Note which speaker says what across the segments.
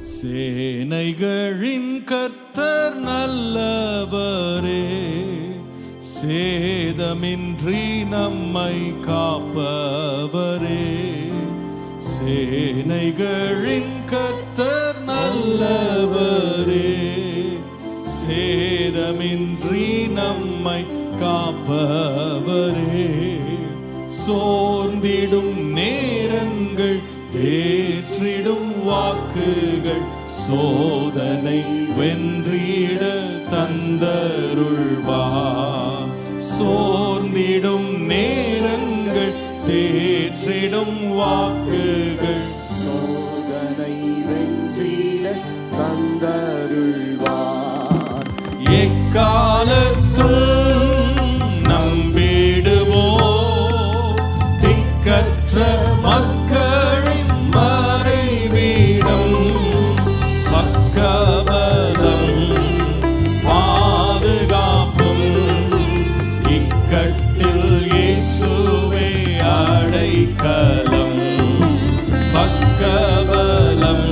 Speaker 1: சேனைகளின் கர்த்தர் நல்லவரே, சேதமின்றி நம்மை காப்பவரே. சேனைகளின் கர்த்தர் நல்லவரே, சேதமின்றி நம்மை காப்பவரே. சோர்ந்திடும் நேரங்கள் தேற்றிடும் வாக்குகள், சோதனை வென்றிட தந்தருள்வார். சோர்ந்திடும் நேரங்கள் தேற்றிடும் வாக்குகள்,
Speaker 2: சோதனை வென்றிட தந்தருள்வார்.
Speaker 1: எக்காலத்தும் நம்பிடுவோம் திக்கற்ற மக்களின் மறைவிடம். பக்கபலம் பாதுகாப்பும் இக்கட்டில் இயேசுவே அடைக்கலம். பக்கபலம்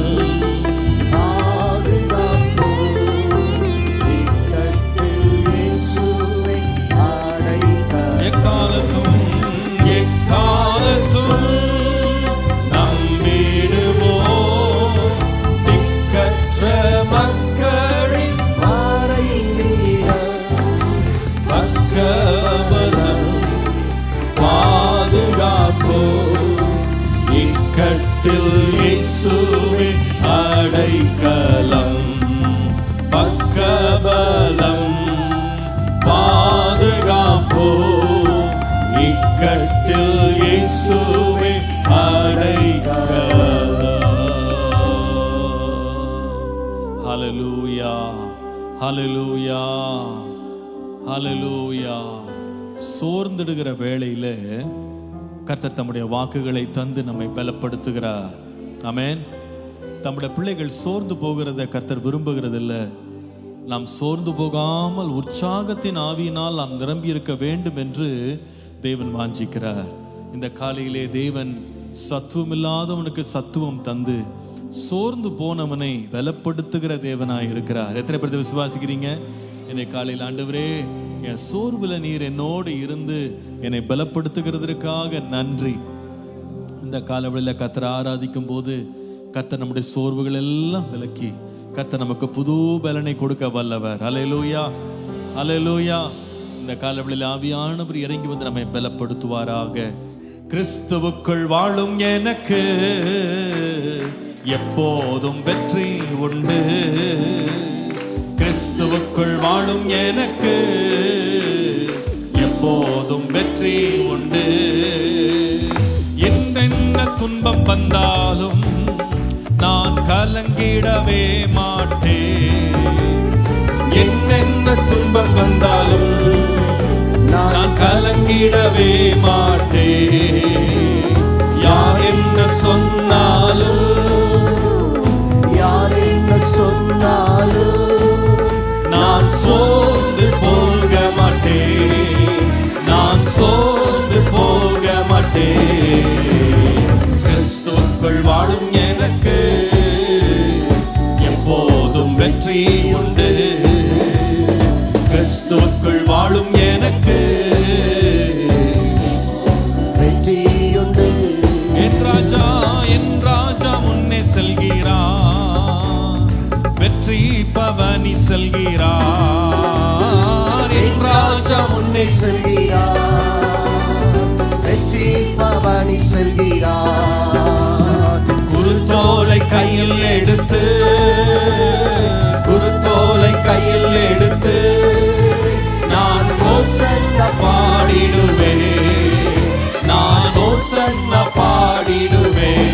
Speaker 1: இயேசுவே அடைக்கலம். பக்கபலம் பாதுகாப்போ இக்கட்டில் இயேசுவே அடைக்கலம். ஹல்லேலூயா, ஹல்லேலூயா, ஹல்லேலூயா. சோர்ந்திடுகிற வேளையில கர்த்தர் தம்முடைய வாக்குகளை தந்து நம்மை பலப்படுத்துகிறார். ஆமென். தம்முடைய பிள்ளைகள் சோர்ந்து போகிறத கர்த்தர் விரும்புகிறதில்லை. நாம் சோர்ந்து போகாமல் உற்சாகத்தின் ஆவியினால் நாம் நிரம்பி இருக்க வேண்டும் என்று தேவன் வாஞ்சிக்கிறார். இந்த காலையிலே தேவன் சத்துவமில்லாதவனுக்கு சத்துவம் தந்து சோர்ந்து போனவனை பலப்படுத்துகிற தேவனாய் இருக்கிறார். எத்தனை பேர் விசுவாசிக்கிறீங்க? என்னை காலையில் ஆண்டவரே, என் சோர்வுல நீர் என்னோடு இருந்து என்னை பலப்படுத்துகிறதற்காக நன்றி. இந்த காலவெளியில் கர்த்தரை ஆராதிக்கும் போது கர்த்தர் நம்முடைய சோர்வுகள் எல்லாம் விலக்கி கர்த்தர் நமக்கு புது பலனை கொடுக்க வல்லவர். அல்லேலூயா, அல்லேலூயா. இந்த காலவெளியில் ஆவியானவர் இறங்கி வந்து நம்மை பலப்படுத்துவாராக. கிறிஸ்துவுக்குள் வாழும் எனக்கு எப்போதும் வெற்றி உண்டு. கிறிஸ்துவுக்குள் வாழும் எனக்கு எப்போதும் வெற்றி உண்டு. என்னென்ன துன்பம் வந்தாலும் நான் கலங்கிடவே மாட்டேன். என்னென்ன துன்பம் வந்தாலும் நான் கலங்கிடவே மாட்டேன். யார் என்ன சொன்னாலும்,
Speaker 2: யார் என்ன சொன்னாலும்
Speaker 1: நான் சோர்ந்து போக மாட்டேன். நான் சோர்ந்து போக மாட்டேன். கிறிஸ்துவுக்குள் வாழும் எனக்கு எப்போதும் வெற்றி உண்டு. கிறிஸ்துவுக்குள் வாழும் எனக்கு
Speaker 2: வெற்றி உண்டு.
Speaker 1: என் ராஜா முன்னே செல்கிறார், வெற்றி பவனி செல்கிறார். என் ராஜா முன்னே
Speaker 2: செல்கிறார், வெற்றி பவனி செல்கிறார்.
Speaker 1: குருத்தோலை கையில் எடுத்து, குருத்தோலை கையில் எடுத்து நான் ஓசன்னா பாடிடுவேன். நான் ஓசன்னா பாடிடுவேன்.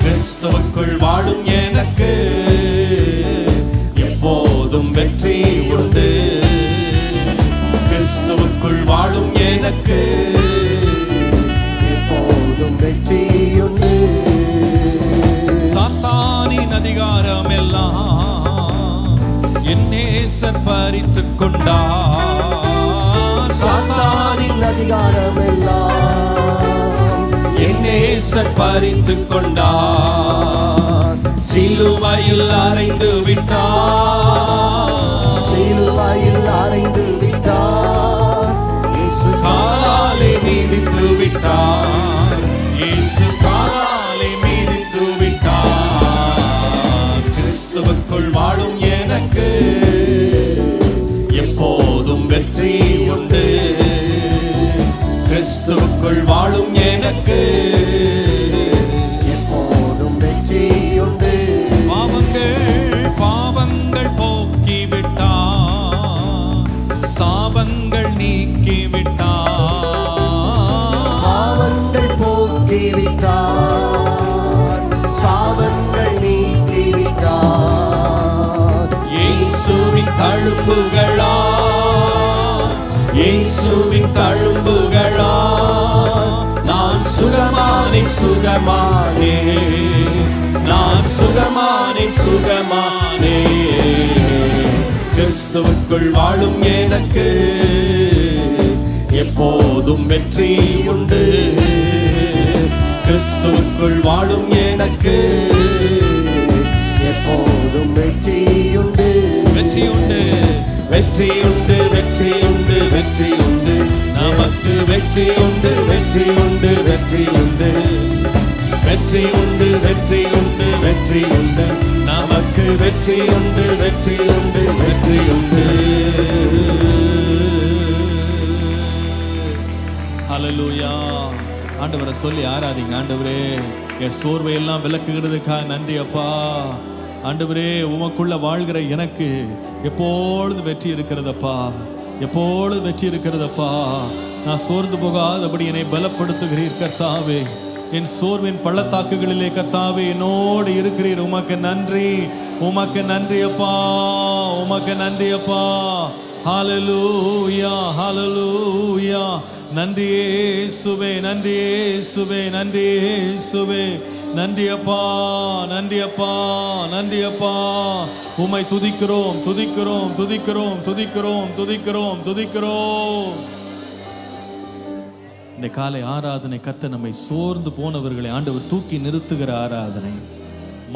Speaker 1: கிறிஸ்துவுக்குள் வாழும் எனக்கு எப்போதும் வெற்றி உண்டு. கிறிஸ்துவுக்குள் வாழும் எனக்கு
Speaker 2: எப்போதும் வெற்றி உண்டு.
Speaker 1: சாத்தானின் அதிகாரம் எல்லாம் என் நேசர் பறித்துக் கொண்டார்.
Speaker 2: சாத்தானின் அதிகாரம் எல்லாம்
Speaker 1: என் நேசர் பறித்துக் கொண்டார். சிலுவையில் அறைந்து விட்டார்,
Speaker 2: சிலுவையில் அறைந்து விட்டார். இயேசு
Speaker 1: காலாலே மீதித்து விட்டார், இயேசு காலாலே மீதித்து விட்டார். கிறிஸ்துவுக்குள் வாழும் எனக்கு எப்போதும் வெற்றி உண்டு, கிறிஸ்துவுக்குள் வாழும் எனக்கு
Speaker 2: எப்போதும் வெற்றி உண்டு.
Speaker 1: பாவங்கள் போக்கிவிட்டார், சாபங்கள் நீக்கிவிட்டார்,
Speaker 2: பாவங்கள் போக்கிவிட்டார், சாபங்கள் நீக்கிவிட்டார்.
Speaker 1: இயேசுவின் தழும்புகளா, இயேசுவின் தழும்புகளா, நான் சுகமானேன் சுகமானே, நான் சுகமானேன் சுகமானே. கிறிஸ்துவுக்குள் வாழும் எனக்கு எப்போதும் வெற்றி உண்டு, கிறிஸ்துவுக்குள் வாழும் எனக்கு
Speaker 2: எப்போதும் வெற்றி உண்டு.
Speaker 1: வெற்றி உண்டு, வெற்றி உண்டு, வெற்றி உண்டு, வெற்றி உண்டு, நமக்கு வெற்றி உண்டு, வெற்றி உண்டு, வெற்றி உண்டு, வெற்றி உண்டு, வெற்றி உண்டு, வெற்றி உண்டு, நமக்கு வெற்றி உண்டு, வெற்றி உண்டு, வெற்றி உண்டு. ஹல்லேலூயா. ஆண்டவரை சொல்லி ஆராதிங்க. ஆண்டவரே, என் சோர்வை எல்லாம் விலக்குகிறதுக்காக நன்றி அப்பா. ஆண்டவரே, உமக்குள்ள வாழ்கிற எனக்கு எப்பொழுது வெற்றி இருக்கிறதப்பா, எப்பொழுது வெற்றி இருக்கிறதப்பா. நான் சோர்ந்து போகாதபடி என்னை பலப்படுத்துகிறீர் கர்த்தாவே. என் சோர்வின் பள்ளத்தாக்குகளிலே கர்த்தாவே என்னோடு இருக்கிறீர். உமக்கு நன்றி, உமக்கு நன்றி அப்பா, உமக்கு நன்றி அப்பா. ஹல்லேலூயா, ஹல்லேலூயா. நன்றி இயேசுவே, நன்றி இயேசுவே, நன்றி இயேசுவே. நன்றி அப்பா, நன்றி அப்பா, நன்றி அப்பா. உம்மை துதிக்கிறோம், துதிக்கிறோம், துதிக்கிறோம், துதிக்கிறோம், துதிக்கிறோம், துதிக்கிறோம். இந்த காலை ஆராதனை கர்த்தர் நம்மை சோர்ந்து போனவர்களை ஆண்டவர் தூக்கி நிறுத்துகிற ஆராதனை,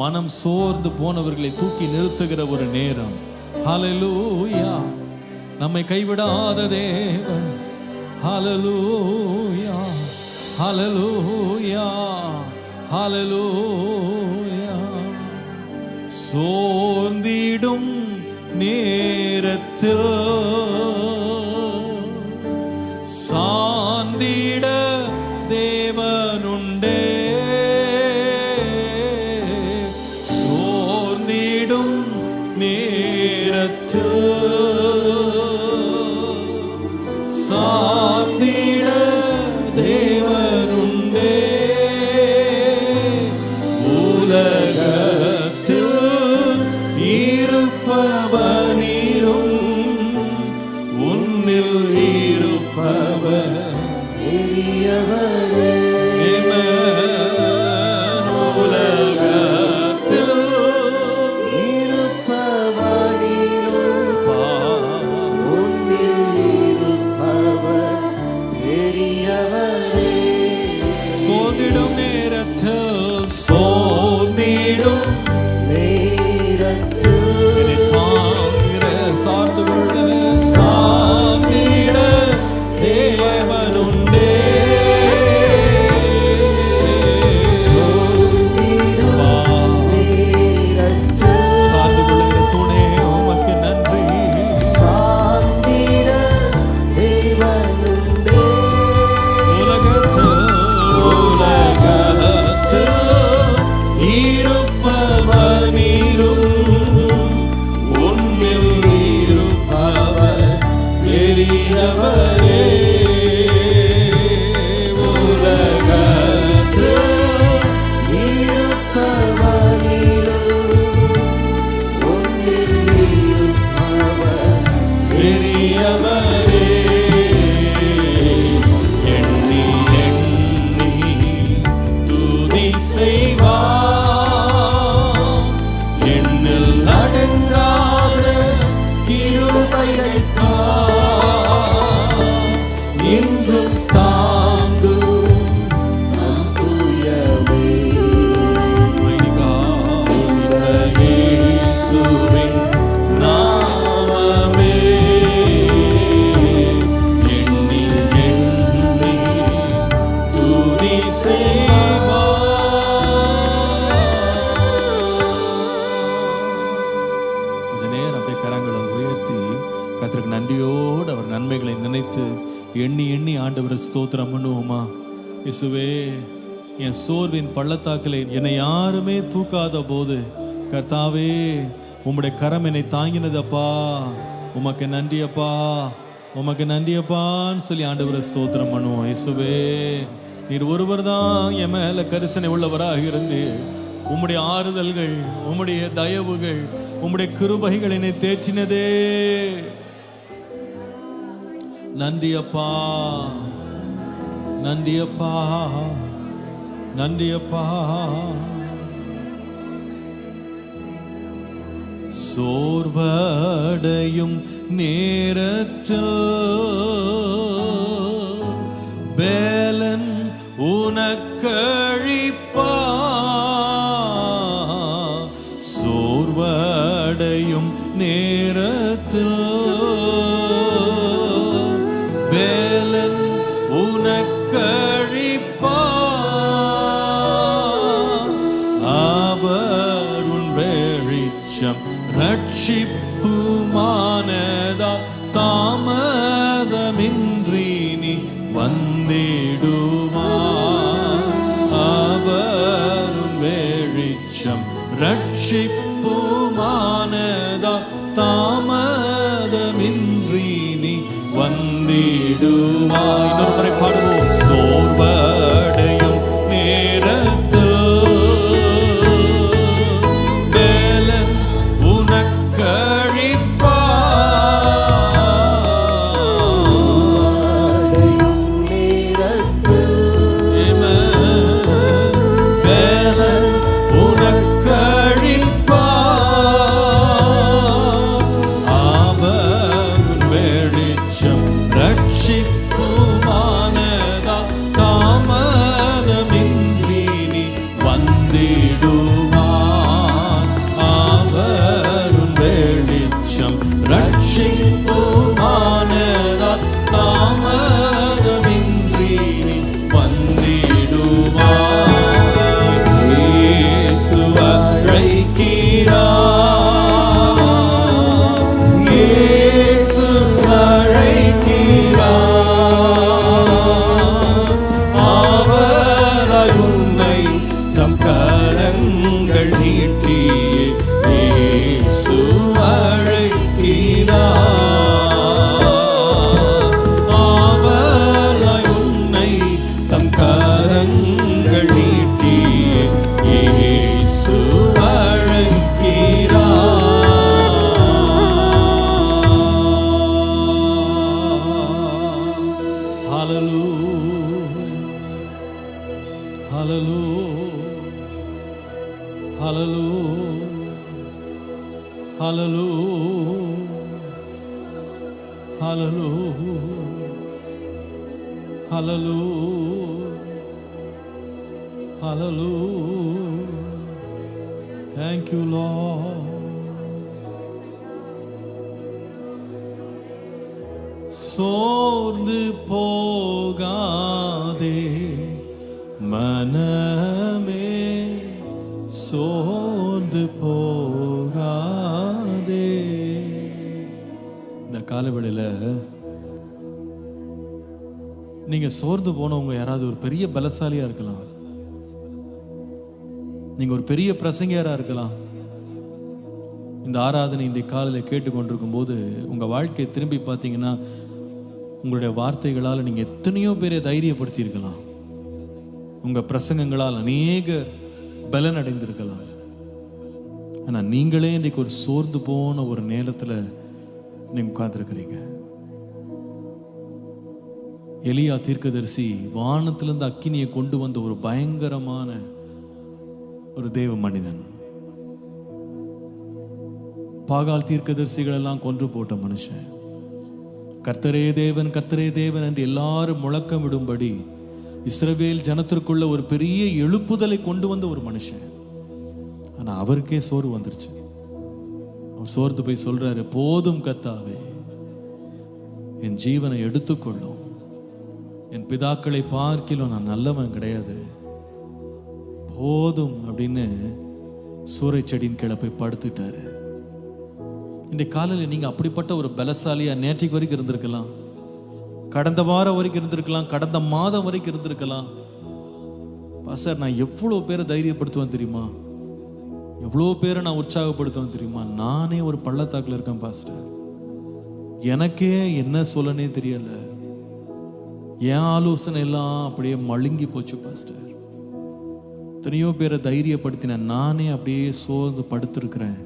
Speaker 1: மனம் சோர்ந்து போனவர்களை தூக்கி நிறுத்துகிற ஒரு நேரம். ஹல்லேலூயா. நம்மை கைவிடாத தேவன். ஹல்லேலூயா, ஹல்லேலூயா, ஹல்லேலூயா. சோர்ந்திடும் நேரத்தில் சாந்திட தேவனுண்டே, சோர்ந்திடும் நேரத்தில் சாந்திட தேவனுண்டே. உலகத்தில் இருப்பவனிலும் உன்னில் இருப்பவர்
Speaker 2: பெரியவரே.
Speaker 1: உலகத்தில்
Speaker 2: இருப்பவனிலும் உன்னில் இருப்பவர் பெரியவரே.
Speaker 1: சோர்ந்திடும் நேரத்தில், சோர்ந்திடும் ஸ்தோத்திரம் பண்ணுவோமா? இயேசுவே, என் சோர்வின் பள்ளத்தாக்கிலே என்னை யாருமே தூக்காத போது கர்த்தாவே உம்முடைய கரம் என்னை தாங்கினதப்பா, உமக்கு நன்றியப்பா, உமக்கு நன்றியப்பான்னு சொல்லி ஆண்டவரை ஸ்தோத்திரம் பண்ணுவோம். இயேசுவே, நீர் ஒருவர் தான் என் மேல கரிசனை உள்ளவராக இருந்து உம்முடைய ஆறுதல்கள், உம்முடைய தயவுகள், உம்முடைய கிருபைகள் என்னை தேற்றினதே. நன்றியப்பா, நன்றியப்பா, நன்றியப்பா. சோர்வடையும் நேரத்தில் பேலன் உனக்கழிப்பா. சோர்வடையும் நேரத்தில் பேலன் உனக்கழிப்பா. அவர் உன் வெளிச்சம் ரட்சிப்புமானதா, தாமதமின்றி நீ வந்திடுவார். அவர் உன் வெளிச்சம் ரட்சிப்புமானதா, தாமதமின்றி நீ வந்திடுவாய். இன்னொரு முறை பாடுவோம். சோர்வடையும் நேரத்தில் பேலன் உனக்கழிப்பா. பேலன் உனக்கழிப்பா. அவர் வெளிச்சம் ரட்சிப்புமானதா, தாமதமின்றி நீ வந்திடுவார். அவர் வெளிச்சம் ரட்சிப்புமானதா, தாமதமின்றி நீ வந்திடுவார். இயேசு அழைக்கிறார், இயேசு அழைக்கிறார். அவராய் உன்னை தம் கரங்கள் நீட்டி இயேசு அழைக்கிறார். அவராய் உன்னை தம் கரங்கள் நீட்டி இயேசு அழைக்கிறார். Hallelujah, hallelujah, hallelujah, hallelujah, hallelujah, hallelujah, hallelujah. Thank you, Lord. சோர்ந்து போகாதே மனமே, சோர்ந்து போகாதே. இந்த காலவெளியில நீங்க சோர்ந்து போனவங்க யாராவது ஒரு பெரிய பலசாலியா இருக்கலாம், நீங்க ஒரு பெரிய பிரசங்கியாரா இருக்கலாம். இந்த ஆராதனை இன்றைய காலையில் கேட்டுக்கொண்டிருக்கும் போது உங்க வாழ்க்கையை திரும்பி பார்த்தீங்கன்னா உங்களுடைய வார்த்தைகளால் நீங்க எத்தனையோ பேரை தைரியப்படுத்தி இருக்கலாம். உங்க பிரசங்கங்களால் அநேக பலன் அடைந்திருக்கலாம். ஆனா நீங்களே இன்றைக்கு ஒரு சோர்ந்து போன ஒரு நேரத்துல நீங்க உட்கார்ந்துருக்கிறீங்க. எலியா தீர்க்கதரிசி வானத்திலிருந்து அக்கினியை கொண்டு வந்த ஒரு பயங்கரமான ஒரு தேவ மனிதன். பாகால் தீர்க்கதரிசிகள் எல்லாம் கொன்று போட்ட மனுஷன். கர்த்தரே தேவன், கர்த்தரே தேவன் என்று எல்லாரும் முழக்கமிடும்படி இஸ்ரவேல் ஜனத்திற்குள்ள ஒரு பெரிய எழுப்புதலை கொண்டு வந்த ஒரு மனுஷன். ஆனா அவருக்கே சோர்வு வந்துருச்சு. அவர் சோர்ந்து போய் சொல்றாரு, போதும் கர்த்தாவே, என் ஜீவனை எடுத்துக்கொள்ளும். என் பிதாக்களை பார்க்கிலும் நான் நல்லவன் கிடையாது, போதும் அப்படின்னு சூறை செடியின் கீழே போய் படுத்துட்டாரு. இன்றைய காலையில் நீங்க அப்படிப்பட்ட ஒரு பலசாலியா நேற்றைக்கு வரைக்கும் இருந்திருக்கலாம். கடந்த வாரம் வரைக்கும் இருந்திருக்கலாம், கடந்த மாதம் வரைக்கும் இருந்திருக்கலாம். பாஸ்டர், நான் எவ்வளோ பேரை தைரியப்படுத்துவேன் தெரியுமா, எவ்வளோ பேரை நான் உற்சாகப்படுத்துவேன் தெரியுமா. நானே ஒரு பள்ளத்தாக்கில் இருக்கேன் பாஸ்டர். எனக்கே என்ன சொல்லனே தெரியல. என் ஆலோசனை எல்லாம் அப்படியே மழுங்கி போச்சு பாஸ்டர். எத்தனையோ பேரை தைரியப்படுத்தினேன், நானே அப்படியே சோர்ந்து படுத்திருக்கிறேன்.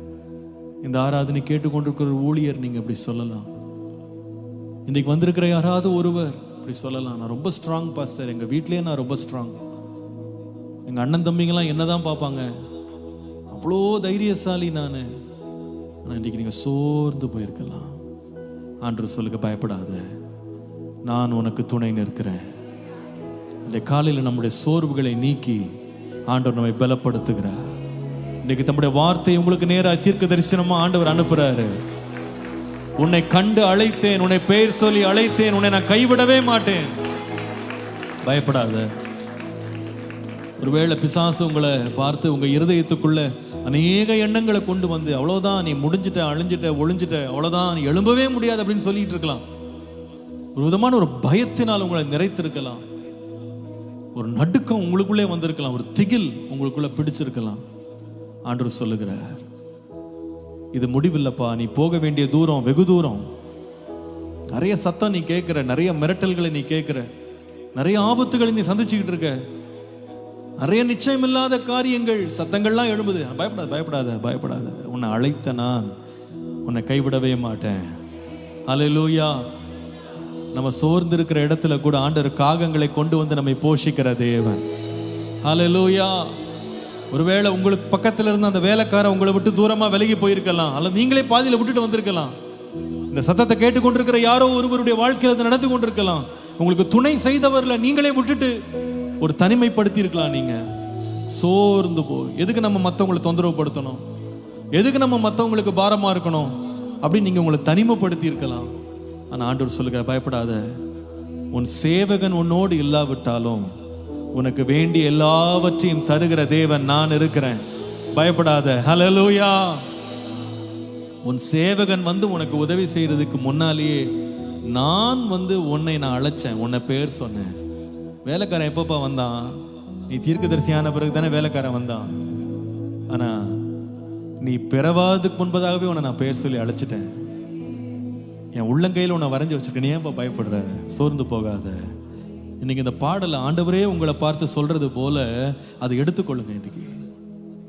Speaker 1: இந்த ஆராதனை கேட்டுக்கொண்டிருக்கிற ஊழியர் நீங்க அப்படி சொல்லலாம். இன்னைக்கு வந்திருக்கிற யாராவது ஒருவர் இப்படி சொல்லலாம், நான் ரொம்ப ஸ்ட்ராங் பாஸ்டர், எங்க வீட்லயே நான் ரொம்ப ஸ்ட்ராங். எங்க அண்ணன் தம்பிங்கெல்லாம் என்னதான் பார்ப்பாங்க, அவ்வளோ தைரியசாலி நான். ஆனால் இன்னைக்கு நீங்க சோர்ந்து போயிருக்கலாம். ஆண்டவர் சொல்லுங்க, பயப்படாத, நான் உனக்கு துணை நிற்கிறேன். இந்த காலையில் நம்முடைய சோர்வுகளை நீக்கி ஆண்டவர் நம்மை பலப்படுத்துகிறார். இன்னைக்கு தம்முடைய வார்த்தை உங்களுக்கு நேராக தீர்க்க தரிசனமா ஆண்டவர் அனுப்புறாரு. உன்னை கண்டு அழைத்தேன், உன்னை பெயர் சொல்லி அழைத்தேன், உன்னை நான் கைவிடவே மாட்டேன், பயப்படாத. ஒருவேளை பிசாசு உங்களை பார்த்து உங்க இருதயத்துக்குள்ள அநேக எண்ணங்களை கொண்டு வந்து, அவ்வளவுதான் நீ முடிஞ்சிட்ட, அழிஞ்சிட்ட, ஒளிஞ்சிட்ட, அவ்வளவுதான் நீ எழும்பவே முடியாது அப்படின்னு சொல்லிட்டு இருக்கலாம். ஒரு விதமான ஒரு பயத்தினால் உங்களை நிறைத்திருக்கலாம். ஒரு நடுக்கம் உங்களுக்குள்ளே வந்திருக்கலாம், ஒரு திகில் உங்களுக்குள்ள பிடிச்சிருக்கலாம். ஆண்டவர் சொல்லுகிறார், இது முடிவில்லப்பா, நீ போக வேண்டிய தூரம் வெகு தூரம். நிறைய சத்தம் நீ கேட்கிற, நிறைய மிரட்டல்களை நீ கேட்கிற, நிறைய ஆபத்துகளை நீ சந்திச்சுக்கிட்டு இருக்க, நிறைய நிச்சயம் இல்லாத காரியங்கள், சத்தங்கள்லாம் எழும்புது. பயப்படாத, பயப்படாத, பயப்படாத. உன்னை அழைத்த நான் உன்னை கைவிடவே மாட்டேன். ஹல்லேலூயா. நம்ம சோர்ந்து இருக்கிற இடத்துல கூட ஆண்டவர் காகங்களை கொண்டு வந்து நம்மை போஷிக்கிற தேவன். ஹல்லேலூயா. ஒருவேளை உங்களுக்கு பக்கத்துல இருந்து அந்த வேலைக்காரன் உங்களை விட்டு தூரமா விலகி போயிருக்கலாம், அல்லது நீங்களே பாதியில விட்டுட்டு வந்திருக்கலாம். இந்த சத்தத்தை கேட்டுக்கொண்டிருக்கிற யாரோ ஒருவருடைய வாழ்க்கையில் நடந்து கொண்டிருக்கலாம். உங்களுக்கு துணை செய்தவர்ல நீங்களே விட்டுட்டு ஒரு தனிமைப்படுத்தி இருக்கலாம். நீங்க சோர்ந்து போய், எதுக்கு நம்ம மற்றவங்களை தொந்தரவு படுத்தணும், எதுக்கு நம்ம மற்றவங்களுக்கு பாரமா இருக்கணும் அப்படின்னு நீங்க உங்களை தனிமைப்படுத்தி இருக்கலாம். ஆனா ஆண்டவர் சொல்லுங்க, பயப்படாத, உன் சேவகன் உன்னோடு இல்லாவிட்டாலும் உனக்கு வேண்டிய எல்லாவற்றையும் தருகிற தேவன் நான் இருக்கிறேன், பயப்படாத. ஹல்லேலூயா. உன் சேவகன் வந்து உனக்கு உதவி செய்யறதுக்கு முன்னாலேயே நான் வந்து உன்னை நான் அழைச்சேன், உன்னை பேர் சொன்னேன். வேலைக்காரன் எப்பப்பா வந்தான், நீ தீர்க்கதரிசியான பிறகு தானே வேலைக்காரன் வந்தான். ஆனா நீ பிறவாதுக்கு முன்பதாகவே உன்னை நான் பேர் சொல்லி அழைச்சிட்டேன். என் உள்ளங்கையில் உன்னை வரைஞ்சி வச்சிருக்கேன். நீ ஏன்ப்பா பயப்படுற, சோர்ந்து போகாத. இன்னைக்கு இந்த பாடல ஆண்டவரே உங்களை பார்த்து சொல்றது போல அதை எடுத்துக்கொள்ளுங்க. இன்னைக்கு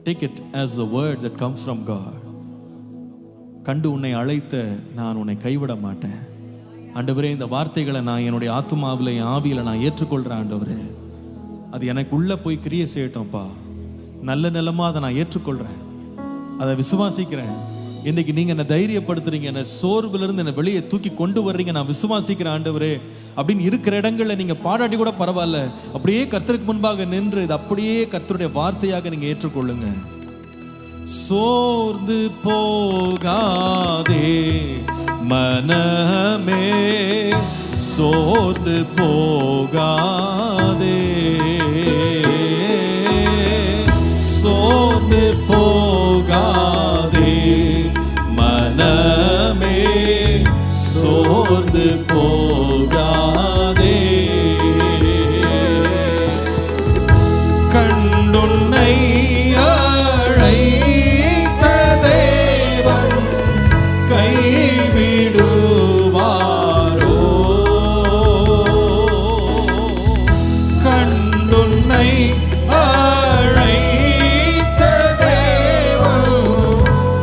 Speaker 1: take it as a word that comes from God. கண்டு உன்னை அழைத்த நான் உன்னை கைவிட மாட்டேன். ஆண்டவரே, இந்த வார்த்தைகளை நான் என்னுடைய ஆத்துமாவில், என் ஆவியில நான் ஏற்றுக்கொள்றேன். ஆண்டவரே, அது எனக்கு உள்ள போய் கிரியை செய்யட்டும்ப்பா. நல்ல நிலமா அதை நான் ஏற்றுக்கொள்றேன், அதை விசுவாசிக்கிறேன். இன்னைக்கு நீங்க என்ன தைரியப்படுத்துறீங்க, என்ன சோர்வுல இருந்து என்ன வெளியே தூக்கி கொண்டு வர்றீங்க, நான் விசுவாசிக்கிறேன் ஆண்டவரே அப்படின்னு இருக்கிற இடங்கள்ல நீங்க பாராட்டி கூட பரவாயில்ல, அப்படியே கர்த்தருக்கு முன்பாக நின்று இது அப்படியே கர்த்தருடைய வார்த்தையாக நீங்க ஏற்றுக்கொள்ளுங்க. சோர்ந்து போகாதே மனமே, சோர்ந்து போகாதே, சோர்ந்து போகாதே மனமே, சோர்ந்து போகாதே. கண்டுன்னை அழைத்த தேவன் கைவிடுவாரோ, கண்டுன்னை அழைத்த தேவன்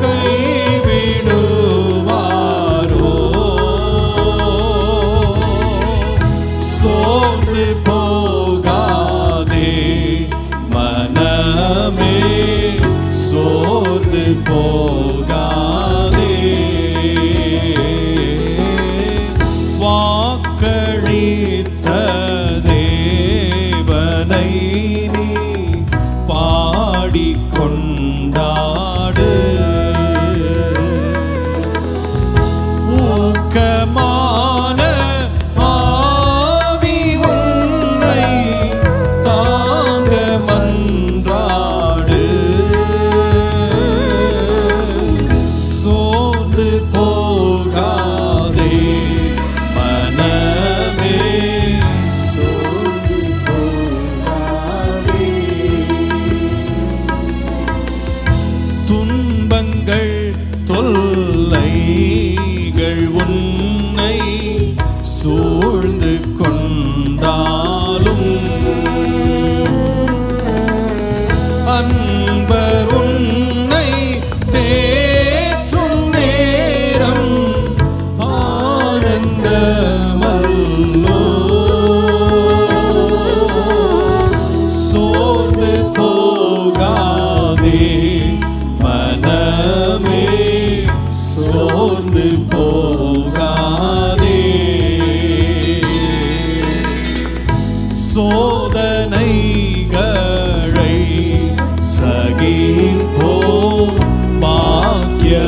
Speaker 1: கைவிடுவாரோ. சூழ்ந்து கொண்டாலும் அன்பர் உன்னை தேற்றும் நேரம் ஆனந்தமல்லோ. சோர்ந்து போகாதே மனமே, சோர்ந்து போகாதே. சோதனைகளை சகிப்போ பாக்கியவானல்லோ.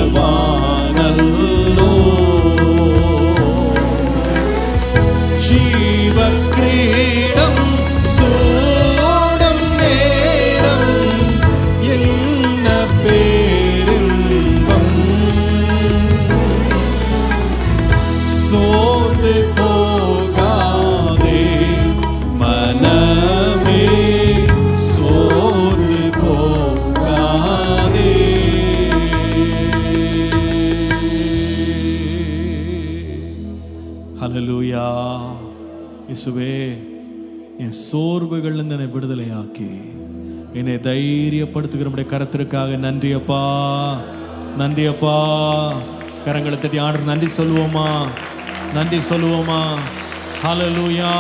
Speaker 1: ஜீவ கிரீடம் சூடும் நேரம் என்ன பேரின்பம். சோர்ந்து போகாதே மனமே, சோர்ந்து போகாதே. ஹல்லேலூயா. இயேசுவே, என் சோர்வுகளிலிருந்து என்னை விடுதலையாக்கி என்னை தைரியப்படுத்துகிற நம்முடைய கரத்திற்காக நன்றி அப்பா, நன்றி அப்பா. கரங்களை தட்டி ஆண்டவர் நன்றி சொல்லுவோமா, நன்றி சொல்லுவோமா. ஹல்லேலூயா.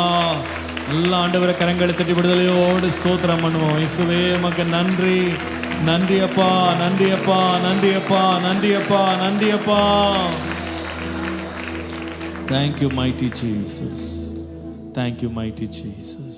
Speaker 1: எல்லா ஆண்டவரை கரங்களை தட்டி விடுதலையோடு ஸ்தோத்திரம் பண்ணுவோம். இயேசுவே உமக்கு நன்றி, நன்றி அப்பா, நன்றி அப்பா, நன்றி அப்பா, நன்றி அப்பா, நன்றி அப்பா. Thank you mighty Jesus, thank you mighty Jesus.